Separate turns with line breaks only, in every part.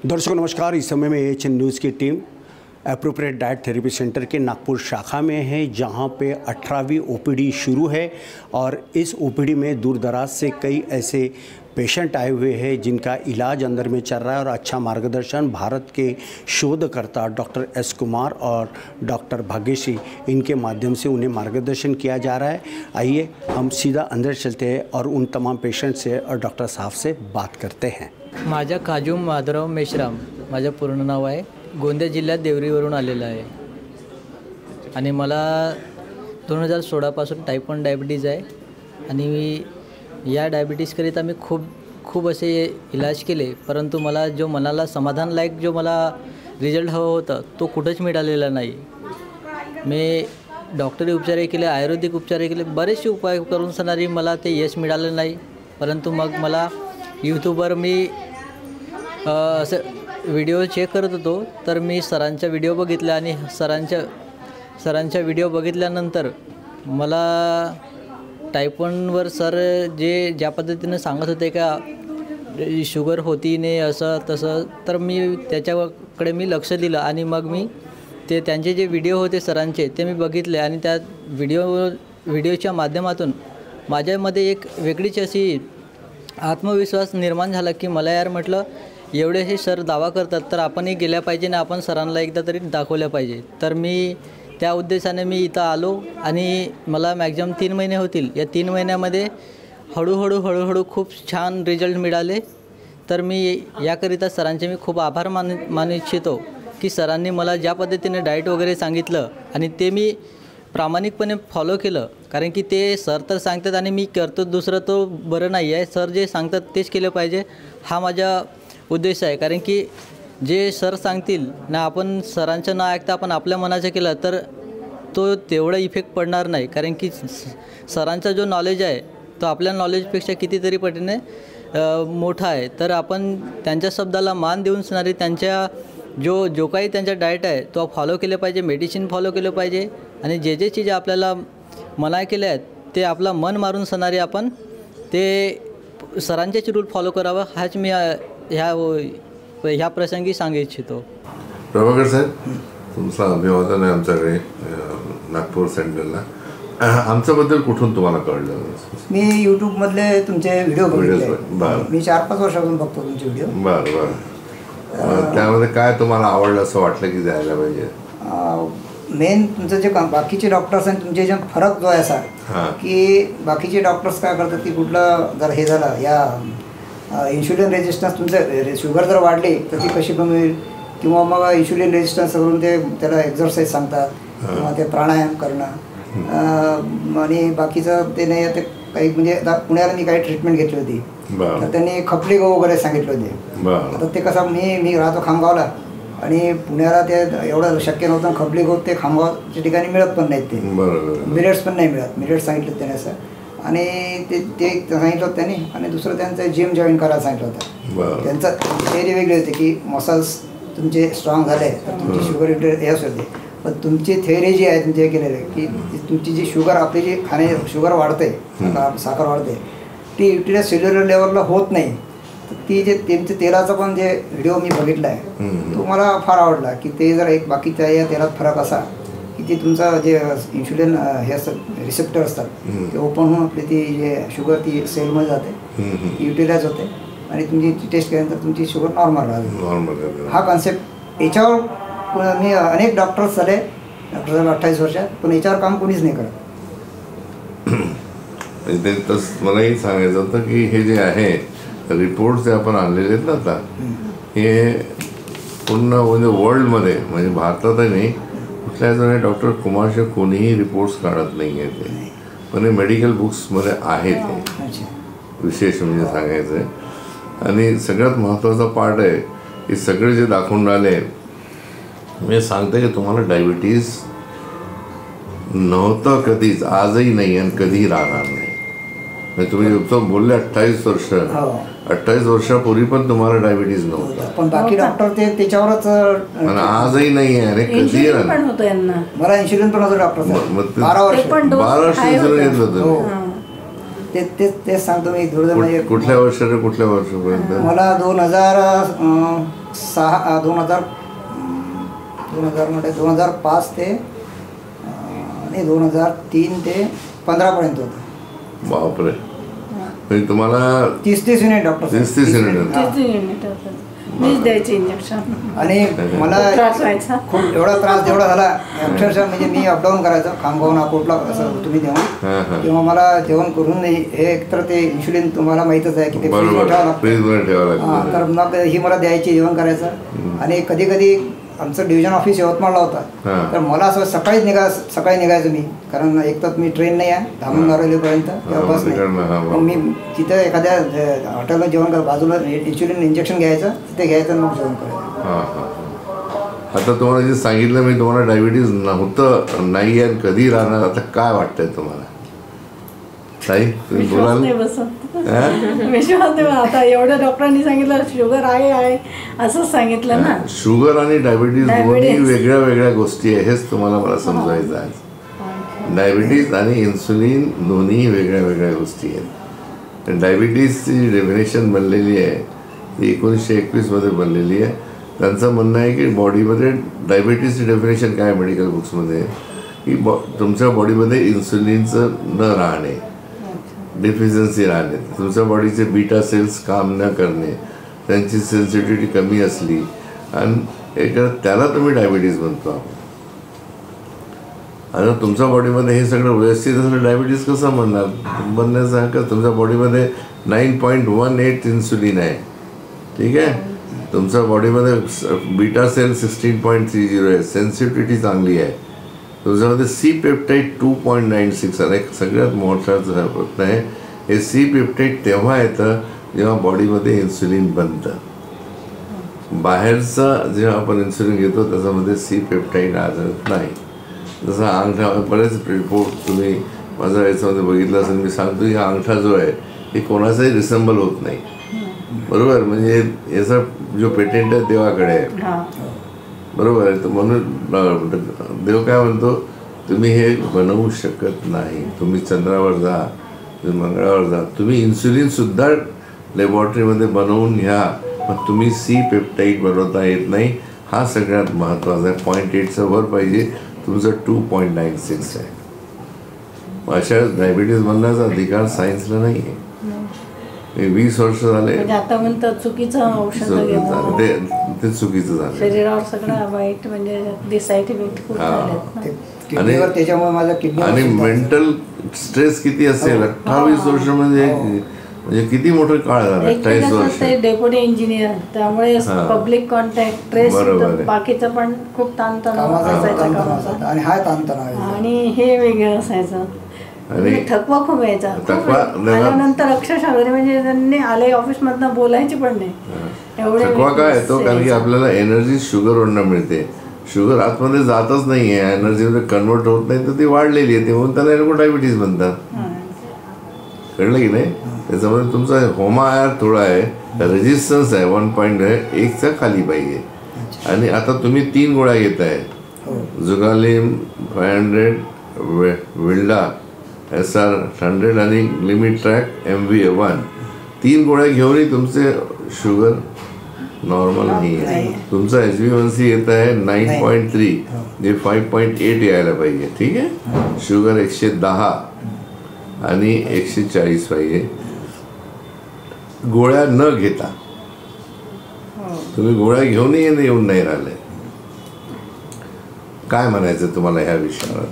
दर्शकों नमस्कार। इस समय में एएचएन न्यूज़ की team appropriate diet therapy centre के नागपुर शाखा में है, जहां पे 18वीं ओपीडी शुरू है और इस ओपीडी में दूर दराज से कई ऐसे पेशेंट आए हुए हैं जिनका इलाज अंदर में चल रहा है और अच्छा मार्गदर्शन भारत के शोधकर्ता डॉक्टर एस कुमार और डॉक्टर भाग्यश्री इनके माध्यम से उन्हें मार्गदर्शन किया जा रहा है। आइए हम सीधा अंदर चलते हैं और उन तमाम पेशेंट से और डॉक्टर साहब से बात करते हैं।
माझा काजूम माधवराव मेश्राम माझं पूर्ण नाव आहे। गोंदिया जिल्ह्यात देवरीवरून आलेला आहे आणि मला 2016 पासून टाईप 1 डायबिटीज आहे आणि या डायबिटीजकरिता मी खूप असे इलाज केले, परंतु मला जो मनाला समाधानलायक जो मला रिझल्ट हवा होता तो कुठंच मिळालेला नाही। मी डॉक्टरी उपचारही केले, आयुर्वेदिक उपचारही केले, बरेचसे उपाय करून सणारी मला ते यश मिळालं नाही। परंतु मग मला यूट्यूबवर मी असं व्हिडिओ चेक करत होतो, तर मी सरांचा व्हिडिओ बघितला आणि सरांच्या व्हिडिओ बघितल्यानंतर मला टाईप 1वर सर ज्या पद्धतीने सांगत होते का शुगर होती नाही असं तसं, तर मी त्याच्याकडे मी लक्ष दिलं आणि मग मी त्यांचे जे व्हिडिओ होते सरांचे ते मी बघितले आणि त्या व्हिडिओच्या माध्यमातून माझ्यामध्ये एक वेगळीच अशी आत्मविश्वास निर्माण झाला की मला यार म्हटलं एवढे हे सर दावा करतात तर आपणही गेल्या पाहिजे ना, आपण सरांना एकदा तरी दाखवल्या पाहिजे। तर मी त्या उद्देशाने मी इथं आलो आणि मला मॅक्झिमम 3 महिने होतील। या 3 महिन्यामध्ये हळूहळू खूप छान रिझल्ट मिळाले। तर मी याकरिता सरांचे मी खूप आभार मानू इच्छितो की सरांनी मला ज्या पद्धतीने डाएट वगैरे सांगितलं आणि ते मी प्रामाणिकपणे फॉलो केलं, कारण की ते सर तर सांगतात आणि मी करतो दुसरं तो बरं नाही आहे। सर जे सांगतात तेच केलं पाहिजे हा माझा उद्देश आहे, कारण की जे सर सांगतील ना आपण सरांचं न ऐकता आपण आपल्या मनाचं केलं तर तो तेवढा इफेक्ट पडणार नाही, कारण की सरांचा जो नॉलेज आहे तो आपल्या नॉलेजपेक्षा कितीतरी पटीने मोठा आहे। तर आपण त्यांच्या शब्दाला मान देऊन सणारी त्यांच्या जो काही त्यांचा डाएट आहे तो फॉलो केले पाहिजे, मेडिसिन फॉलो केलं पाहिजे आणि जे चीज आपल्याला मना केले आहेत ते आपला मन मारून सणारे आपण ते सरांचेच रूल फॉलो करावं हाच मी ह्या प्रसंगी सांगू इच्छितो।
प्रभाकर साहेब, तुमचं अभिवादन आहे आमच्याकडे नागपूर सेंटरला। आमच्याबद्दल कुठून तुम्हाला कळलं?
मी यूट्यूबमधले तुमचे व्हिडिओ बघितले। मी 4-5 वर्षापासून बघतो तुमचे व्हिडिओ।
बरं। त्यामध्ये काय तुम्हाला आवडलं असं वाटलं की जायला पाहिजे?
मेन तुमचं जे बाकीचे डॉक्टर्स आणि तुमचे जे फरक जो आहे असा की बाकीचे डॉक्टर्स काय करतात की कुठलं जर हे झालं या इन्शुलिन रेजिस्टन्स तुमचं शुगर जर वाढली तर ती कशी कमी होईल, किंवा मग इन्शुलिन रेजिस्टन्स करून ते त्याला एक्झरसाईज सांगतात किंवा ते प्राणायाम करणं आणि बाकीचं ते नाही। ते काही म्हणजे आता पुण्याला मी काही ट्रीटमेंट घेतली होती तर त्यांनी खपली गहू वगैरे सांगितले होते। आता ते कसं मी राहतो खामगावला आणि पुण्याला ते एवढं शक्य नव्हतं, खपली गहू ते खामगावच्या ठिकाणी मिळत पण नाहीत, ते मिलेट्स पण नाही मिळत। मिलेट्स सांगितलं त्याने असं आणि ते सांगितलं होतं त्यांनी। आणि दुसरं त्यांचं जिम जॉईन करायला सांगितलं होतं। त्यांचं थेअरी वेगळी होती की मसल्स तुमचे स्ट्रॉंग झाले तर तुमची शुगर हेच होते, पण तुमची थेअरी जी आहे तुमचे केलेली की तुमची जी शुगर आपली जी शुगर वाढते, साखर वाढते, ती युटिलाइज सेल्युलर लेवलला होत नाही। ती जे त्यांच्या तेलाचा पण जे व्हिडिओ मी बघितला आहे तो मला फार आवडला की ते जर एक बाकीच्या या तेलात फरक असा की ती तुमचं जे इन्शुलिन हे असतात रिसेप्टर असतात ते ओपन होऊन आपली ती जे शुगर ती सेलमध्ये जाते, ती युटिलाइज होते आणि तुमची टेस्ट केल्यानंतर तुमची शुगर नॉर्मल राहते। हा कॉन्सेप्ट याच्यावर मी अनेक डॉक्टर्स झाले, डॉक्टर झाले 28 वर्षात, पण याच्यावर काम कोणीच नाही करत।
मलाही सांगायचं होतं की हे जे आहे रिपोर्ट्स जे आपण आणलेले आहेत ना आता, हे पूर्ण म्हणजे वर्ल्डमध्ये म्हणजे भारतातही नाही कुठल्या जण डॉक्टर कुमारचे कोणीही रिपोर्ट्स काढत नाही आहे ते, पण हे मेडिकल बुक्समध्ये आहे ते विशेष म्हणजे सांगायचं आहे। आणि सगळ्यात महत्त्वाचा पार्ट आहे की सगळे जे दाखवून राहिले मी सांगते की तुम्हाला डायबिटीज नव्हतं कधीच, आजही नाही आणि कधीही राहणार नाही। तुम्ही बोलले 28 वर्षापूर्वी पण तुम्हाला डायबिटीज नव्हता,
पण बाकी डॉक्टर ते त्याच्यावरच
आजही नाही आहे। कधी
मला इन्शुलिन पण होतं डॉक्टर 12 वर्ष
येत होतं।
तेच सांगतो मी।
कुठल्या वर्षापर्यंत?
मला 2000 2005 ते 2003 ते 15पर्यंत होतं.
बापरे, म्हणजे तुम्हाला
30 युनिट डॉक्टर.
30 युनिट.
मीच द्यायचे इंजेक्शन.
आणि मला खूप एवढा त्रास जेवढा झाला अक्षरशः, म्हणजे मी अपडाऊन करायचं खामगाव नागपूरला असं तुम्ही तेव्हा किंवा मला जेवण करून नाही. हे एकतर ते इन्शुलिन तुम्हाला माहीतच आहे की ते फ्रीजवर ठेवावं लागतं. तर मग ही मला द्यायची जेवण करायचं. आणि कधी कधी आमचं डिव्हिजन ऑफिस यवतमाळला होता, तर मला असं सकाळी निघायचं मी, कारण एक तर मी ट्रेन नाही आहे धामणगावपर्यंत किंवा बस नाही. मग मी तिथं एखाद्या हॉटेलला जेवण कर, बाजूला इन्शुलिन इंजेक्शन घ्यायचं, तिथे घ्यायचं आणि मग जेवण करायचं.
आता तुम्हाला जे सांगितलं मी, तुम्हाला डायबिटीज नव्हतं, नाही आहे, कधी राहणार, आता काय वाटतंय तुम्हाला ताई? तुम्ही बोलाल?
विश्वास नाही. आता एवढ्या डॉक्टरांनी सांगितलं शुगर आहे असंच सांगितलं ना.
शुगर आणि डायबिटीज दोन्ही वेगळ्या वेगळ्या गोष्टी आहे, हेच तुम्हाला मला समजायचं आहे. डायबिटीज आणि इन्सुलिन दोन्ही वेगळ्या वेगळ्या गोष्टी आहेत. डायबिटीजची डेफिनेशन बनलेली आहे ती 1921 बनलेली आहे. त्यांचं म्हणणं आहे की बॉडीमध्ये डायबिटीजची डेफिनेशन काय मेडिकल बुक्समध्ये, की तुमच्या बॉडीमध्ये इन्सुलिनचं न राहणे, डिफिशियन्सी राहणे, तुमच्या बॉडीचे बीटा सेल्स काम न करणे, त्यांची सेन्सिटिव्हिटी कमी असली, आणि त्याला तुम्ही डायबिटीज म्हणतो. आता तुमच्या बॉडीमध्ये हे सगळं व्यवस्थित असलं डायबिटीज कसं बनण्याचं का? तुमच्या बॉडीमध्ये 9.18 इन्सुलिन आहे, ठीक आहे. तुमच्या बॉडीमध्ये बीटा सेल 16.30 आहे, सेन्सिटिव्हिटी चांगली आहे. तुझ्यामध्ये सी पेप्टाईड 2.96 आहे. सगळ्यात महत्त्वाचा प्रश्न आहे, हे सी पेप्टाईड तेव्हा येतं जेव्हा बॉडीमध्ये इन्सुलिन बनतं. बाहेरचं जेव्हा आपण इन्सुलिन घेतो त्याच्यामध्ये सी पेप्टाईड आढळत नाही. जसं अंगठा, बरेच रिपोर्ट तुम्ही माझ्या याच्यामध्ये बघितलं असेल, मी सांगतो की हा अंगठा जो आहे हे कोणाचाही रिसेंबल होत नाही, बरोबर. म्हणजे याचा जो पेटेंट आहे देवाकडे आहे, बरोबर आहे. तर म्हणून देव काय म्हणतो, तुम्ही हे बनवू शकत नाही. तुम्ही चंद्रावर जा, तुम्ही मंगळावर जा, तुम्ही इन्सुलिनसुद्धा लॅबॉरेटरीमध्ये बनवून घ्या, मग तुम्ही सी पेप्टाईड बनवता येत नाही. हा सगळ्यात महत्त्वाचा आहे. 0.8चं वर पाहिजे, तुमचं 2.96 आहे. अशा डायबिटीज बनण्याचा अधिकार सायन्सला नाही आहे. 20 वर्ष झाले
आता म्हणतात चुकीचं औषध
ते चुकीचं झालं.
शरीरावर सगळं वाईट, म्हणजे साईड इफेक्ट खूप झाले.
आणि मेंटल स्ट्रेस किती असेल. 28 वर्ष म्हणजे किती मोठं काळ झाला. 28 वर्ष
डेप्युटी इंजिनियर, त्यामुळे पब्लिक कॉन्टॅक्ट, ट्रेस, बाकीचं पण खूप ताणतणाव असायचं कामाचा, आणि हे वेगळं असायचं. थकवा खूप यायचा. आल्यानंतर अक्षरशः म्हणजे त्यांनी आले ऑफिसमधनं बोलायची पण नाही.
थकवा काय येतो, कारण की आपल्याला एनर्जी शुगरवरनं मिळते. शुगर आतमध्ये जातच नाही आहे, एनर्जीमध्ये कन्वर्ट होत नाही, तर ती वाढलेली आहे, ते म्हणून त्याला लोक डायबिटीज म्हणतात. कळलं की नाही. त्याच्यामध्ये तुमचा होमायार थोडा आहे, रेजिस्टन्स आहे 1.1च्या खाली पाहिजे. आणि आता तुम्ही 3 गोळ्या घेत आहे, जुगालिम 500, विल्डा SR 100 आणि लिमिट ट्रॅक MVA1. 3 गोळ्या घेऊनही तुमचे शुगर नॉर्मल नाही आहे. तुमचा HbA1c येत आहे 9.3, जे 5.8 यायला पाहिजे, ठीक आहे. शुगर 110 आणि 140 पाहिजे. गोळ्या न घेता तुम्ही गोळ्या घेऊनही येऊन नाही राहिले. काय म्हणायचं तुम्हाला ह्या विषयावर?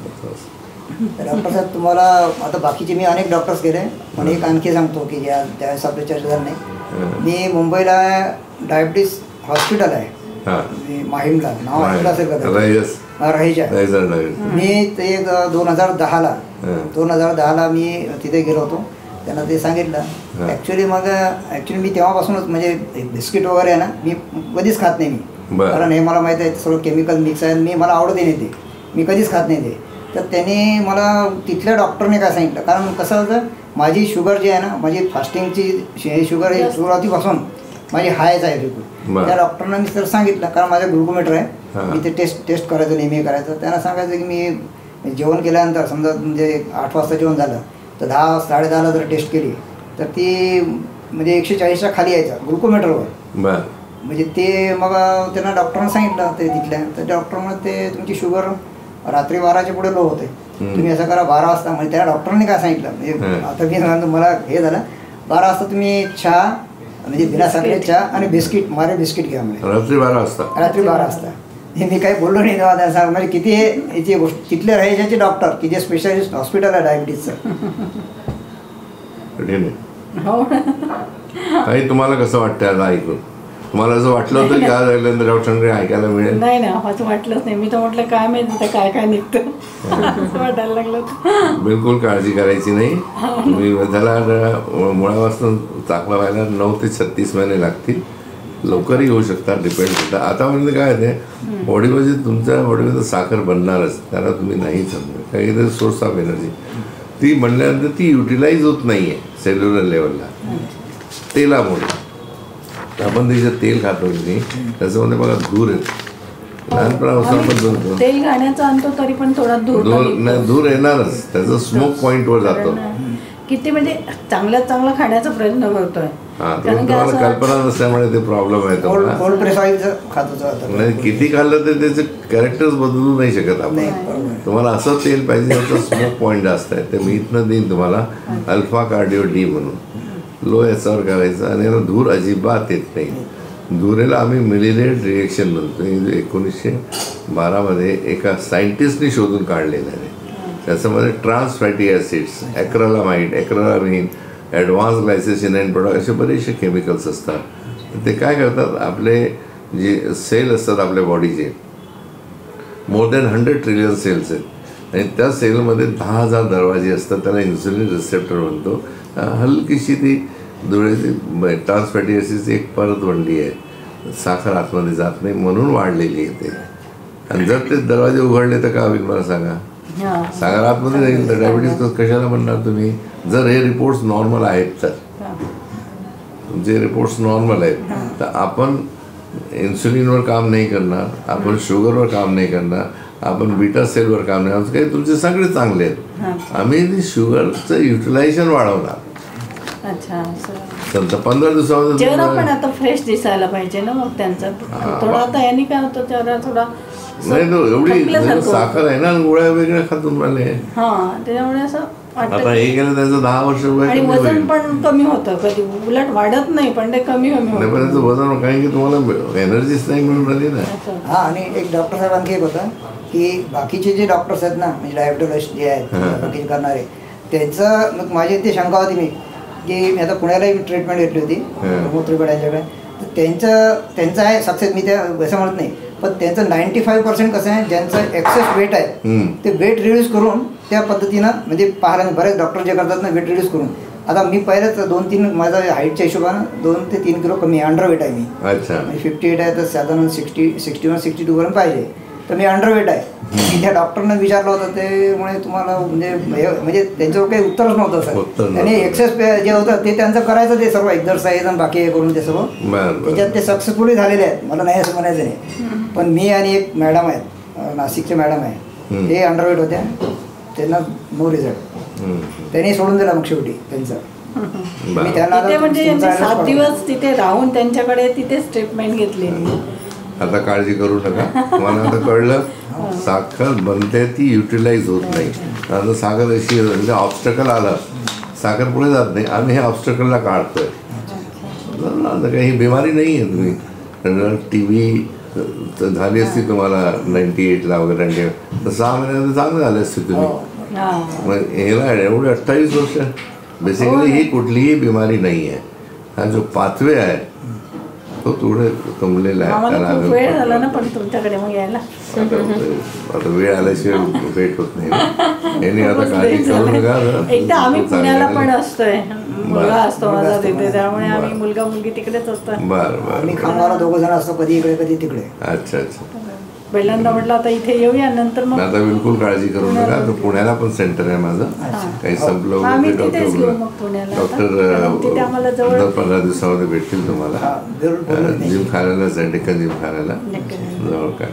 डॉक्टर साहेब, तुम्हाला आता बाकीचे मी अनेक डॉक्टर्स गेले, पण एक आणखी सांगतो की ज्यावेळेस आपली चर्चा झाली नाही. मी मुंबईला डायबिटीस हॉस्पिटल आहे माहीमला, नाव ऐकलं असेल का? रहीच्या. मी ते 2010ला मी तिथे गेलो होतो. त्यांना ते सांगितलं. ॲक्च्युली मी तेव्हापासूनच म्हणजे बिस्किट वगैरे आहे ना, मी कधीच खात नाही मी, कारण हे मला माहीत आहे सगळं केमिकल मिक्स आहे. मला आवडत नाही ते, मी कधीच खात नाही ते. तर त्यांनी मला तिथल्या डॉक्टरने काय सांगितलं, कारण कसं होतं, माझी शुगर जी आहे ना, माझी फास्टिंगची शुगर ही सुरुवातीपासून माझी हायच आहे बिलकुल. त्या डॉक्टरना मी तर सांगितलं, कारण माझं ग्लुकोमीटर आहे, मी ते टेस्ट करायचं, नेहमी करायचं. त्यांना सांगायचं की मी जेवण केल्यानंतर समजा म्हणजे 8 वाजता जेवण झालं तर 10-10:30ला जर टेस्ट केली तर ती म्हणजे 140च्या खाली यायचं ग्लुकोमीटरवर. म्हणजे ते मग त्यांना डॉक्टरांना सांगितलं ते तिथल्या, तर डॉक्टरनं ते तुमची शुगर रात्री 12च्या पुढे लो होते, तुम्ही असं करा 12 वाजता. म्हणजे त्या डॉक्टरांनी काय सांगितलं, म्हणजे आता मी सांगतो मला हे झालं, 12 वाजता तुम्ही चहा म्हणजे बिना साखरेचा चहा आणि बिस्किट मारे बिस्किट घ्या म्हणजे
रात्री 12 वाजता.
रात्री 12 वाजता. हे मी काही बोललो नाही तेव्हा त्या सांग, म्हणजे किती हे याची गोष्ट तिथले राहायचे डॉक्टर की जे स्पेशालिस्ट हॉस्पिटल आहे डायबिटीजचं.
कठीण आहे. काही तुम्हाला कसं वाटतं आता ऐकून? तुम्हाला असं वाटलं होतं की आज ऐकल्यानंतर डॉक्टरांकडे ऐकायला मिळेल?
नाही ना, असं वाटलंच नाही. मी तर म्हटलं काय माहिती काय काय निघतं असं वाटायला लागलं.
बिलकुल काळजी करायची नाही. तुम्ही त्याला मुळापासून चांगला व्हायला 9 ते 36 महिने लागतील. लवकरही होऊ शकतात, डिपेंड होतं. आतापर्यंत काय आहे बॉडीमध्ये, तुमच्या बॉडीमध्ये साखर बनणारच, त्याला तुम्ही नाही समजा काहीतरी सोर्स ऑफ एनर्जी ती बनल्यानंतर ती युटिलाइज होत नाही आहे सेल्युलर लेवलला तेलामुळे. आपण जे तेल खातो की त्याच्यामध्ये बघा धूर येतो. लहानपणापासून आपण
तेल खाण्याचा आणतो तरी पण थोडा
धूर येणारच, त्याचं स्मोक पॉईंटवर जातो.
किती म्हणजे चांगला खाण्याचा प्रयत्न करतोय.
तुम्हाला कल्पना नसल्यामुळे ते प्रॉब्लेम आहे. किती खाल्लं तर त्याचे कॅरेक्टर्स बदलू नाही शकत आपण. तुम्हाला असं तेल पाहिजे त्याचं स्मोक पॉईंट जास्त आहे, ते मी इथनं देईन तुम्हाला अल्फा कार्डिओ डी म्हणून. लो याच्यावर करायचं आणि याला धूर अजिबात येत नाही. धुरेला आम्ही मिलिलेट रिएक्शन म्हणतो. 1912 एका सायंटिस्टनी शोधून काढलेलं आहे. त्याच्यामध्ये trans fatty acids, acrylamide, acrylamine, advance glycation end product असे बरेचसे केमिकल्स असतात. ते काय करतात, आपले जे सेल असतात आपल्या बॉडीचे मोर दॅन 100 ट्रिलियन सेल्स आहेत आणि त्या सेलमध्ये 10,000 दरवाजे असतात. त्याला इन्सुलिन रिसेप्टर म्हणतो. हलकीशी ती धुळेची ट्रान्स फॅटी ॲसिडची एक परत वंडी आहे, साखर आतमध्ये जात नाही म्हणून वाढलेली आहे ते. आणि जर ते दरवाजे उघडले तर काय होईल मला सांगा? साखर आतमध्ये जाईल तर डायबिटीज कशाला म्हणणार तुम्ही? जर हे रिपोर्ट्स नॉर्मल आहेत तर, तुमचे रिपोर्ट्स नॉर्मल आहेत तर आपण इन्सुलिनवर काम नाही करणार, आपण शुगरवर काम नाही करणार, आपण बीटा सेलवर काम नाही करणार, काही तुमचे सगळे चांगले आहेत. आम्ही शुगरचं युटिलायझेशन वाढवणार.
अच्छा,
15 दिवसामध्ये
चेहरा पण आता फ्रेश दिसायला पाहिजे ना मग त्यांचा. थोडा आता यांनी काय होतं चेहरा थोडा
नाही तो एवढी साखर आहे ना, गोळ्या वेगळ्या खातून मला
त्याच्यामुळे असं
आता हे केलं त्याचं 10 वर्ष
आणि वजन पण कमी होतं, कधी उलट वाढत नाही पण ते कमी होतं.
पण त्याचं वजन कारण की तुम्हाला एनर्जीच नाही मिळून राहिली ना.
आणि एक डॉक्टर साहेबांनी एक होतं की बाकीचे जे डॉक्टर्स आहेत ना, म्हणजे डायबिटॉलॉजिस्ट जे आहेत बाकी करणारे, त्यांचं मग माझी ती शंका होती मी की मी आता पुण्यालाही ट्रीटमेंट घेतली होती मूत्रपिंड यांच्याकडे, तर त्यांचं आहे सक्सेस, मी त्या असं म्हणत नाही, पण त्यांचं 95% कसं आहे, ज्यांचं एक्सेस वेट आहे ते वेट रिड्यूस करून त्या पद्धतीनं म्हणजे पाहायला बरेच डॉक्टर जे करतात ना वेट रिड्यूस करून. आता मी पहिलेच 2-3 माझा हाईटच्या हिशोबानं 2 ते 3 किलो कमी अंडरवेट आहे मी. म्हणजे 58 आहे तर साधारण 61-62 पर्यंत पाहिजे, तर मी अंडरवेट आहे. मी त्या डॉक्टरनं विचारलं होतं त्यामुळे तुम्हाला म्हणजे त्यांच्यावर काही उत्तरच नव्हतं सर. त्यांनी एक्सेस जे होतं ते त्यांचं करायचं, ते सर्व एक्झरसाईज आणि बाकी हे करून ते सर्व त्याच्यात ते सक्सेसफुली झालेले आहेत, मला नाही असं म्हणायचं नाही. पण मी आणि एक मॅडम आहेत नाशिकचे मॅडम आहे, ते अंडरवेट होत्या, त्यांना नो रिझल्ट, त्यांनी सोडून दिला मग शेवटी त्यांचं. मी त्यांना
म्हणजे 7 दिवस तिथे राहून त्यांच्याकडे तिथेच ट्रीटमेंट घेतली.
आता काळजी करू नका, मला आता कळलं साखर बनते ती युटिलाइज होत नाही. आता साखर अशी म्हणजे ऑब्स्टकल आलं, साखर पुढे जात नाही, आम्ही हे ऑब्स्टकलला काढतोय. आता काही बिमारी नाही आहे. तुम्ही TB झाली असती तुम्हाला 98ला वगैरे, तर 6 महिन्यात चांगलं झाले असते तुम्ही. मग ह्याला एवढे 28 वर्ष बेसिकली ही कुठलीही बिमारी नाही आहे. हा जो पाथवे आहे तो थोडे कमलेला आहे. त्याला
वेळ झाला ना पण तुमच्याकडे मग यायला,
आता वेळ आल्याशिवाय भेट होत नाही. आता काळजी करू नका.
एकदा आम्ही पुण्याला पण असतोय, मुलगा असतो माझा तिथे, त्यामुळे आम्ही मुलगा मुलगी तिकडेच असतो.
बरं
आम्ही खामगावला 2 जण असतो, कधी इकडे कधी तिकडे.
अच्छा.
पहिल्यांदा म्हटलं आता इथे येऊया, नंतर मग
आता बिलकुल काळजी करू नका. तर पुण्याला पण सेंटर आहे माझं, काही संपलं डॉक्टर 15 दिवसामध्ये भेटतील तुम्हाला. जिम खायला जाईल, डेक्कन जिम खायला जवळ काय.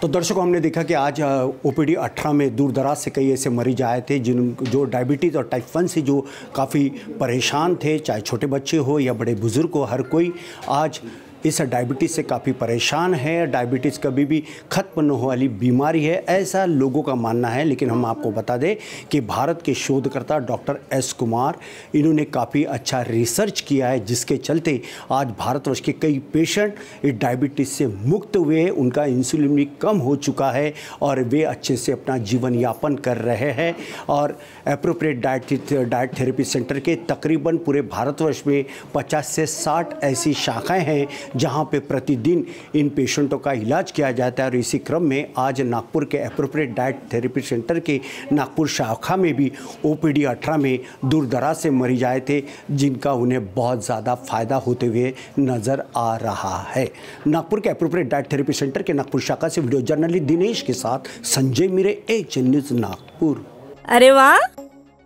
तो दर्शकों, हमने देखा कि आज OPD 18 में दूर दराज से कई ऐसे मरीज आए थे जो डायबिटीज़ और टाइप 1 से जो काफ़ी परेशान थे, चाहे छोटे बच्चे हो या बड़े बुज़ुर्ग हो, हर कोई आज इस डायबिटीज़ से काफ़ी परेशान है। डायबिटीज़ कभी भी ख़त्म न होने वाली बीमारी है, ऐसा लोगों का मानना है। लेकिन हम आपको बता दें कि भारत के शोधकर्ता डॉक्टर S कुमार, इन्होंने काफ़ी अच्छा रिसर्च किया है, जिसके चलते आज भारतवर्ष के कई पेशेंट इस डायबिटीज़ से मुक्त हुए, उनका इंसुलिन भी कम हो चुका है और वे अच्छे से अपना जीवन यापन कर रहे हैं। और एप्रोप्रिएट डाइट थेरेपी सेंटर के तकरीबन पूरे भारतवर्ष में 50 से 60 ऐसी शाखाएँ हैं जहां पे प्रतिदिन इन पेशेंटों का इलाज किया जाता है। और इसी क्रम में आज नागपुर के एप्रोप्रिएट डाइट थेरेपी सेंटर के नागपुर शाखा में भी OPD 18 में दूर दराज से मरीज आए थे, जिनका उन्हें बहुत ज़्यादा फ़ायदा होते हुए नज़र आ रहा है। नागपुर के एप्रोप्रिएट डाइट थेरेपी सेंटर के नागपुर शाखा से वीडियो जर्नलिस्ट दिनेश के साथ संजय मिरे, HN न्यूज़ नागपुर।
अरे वाह,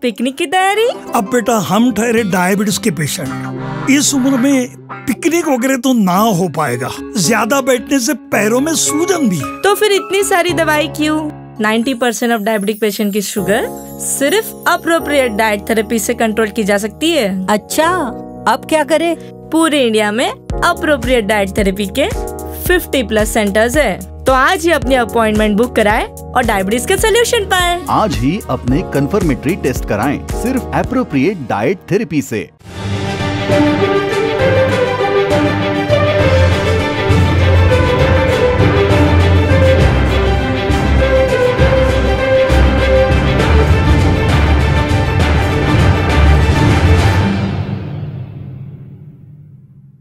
पिकनिक की तैयारी?
अब बेटा, हम ठहरे डायबिटीज के पेशेंट, इस उम्र में पिकनिक वगैरह तो ना हो पाएगा, ज्यादा बैठने से पैरों में सूजन भी।
तो फिर इतनी सारी दवाई क्यों? 90% ऑफ डायबिटिक पेशेंट की शुगर सिर्फ अप्रोप्रिएट डाइट थेरेपी से कंट्रोल की जा सकती है।
अच्छा, अब क्या करें?
पूरे इंडिया में अप्रोप्रिएट डाइट थेरेपी के 50+ सेंटर्स है, तो आज ही अपनी अपॉइंटमेंट बुक कराएं और डायबिटीज के सोल्यूशन पाएं।
आज ही अपने कंफर्मेटरी टेस्ट कराएं सिर्फ एप्रोप्रिएट डाइट थेरेपी से।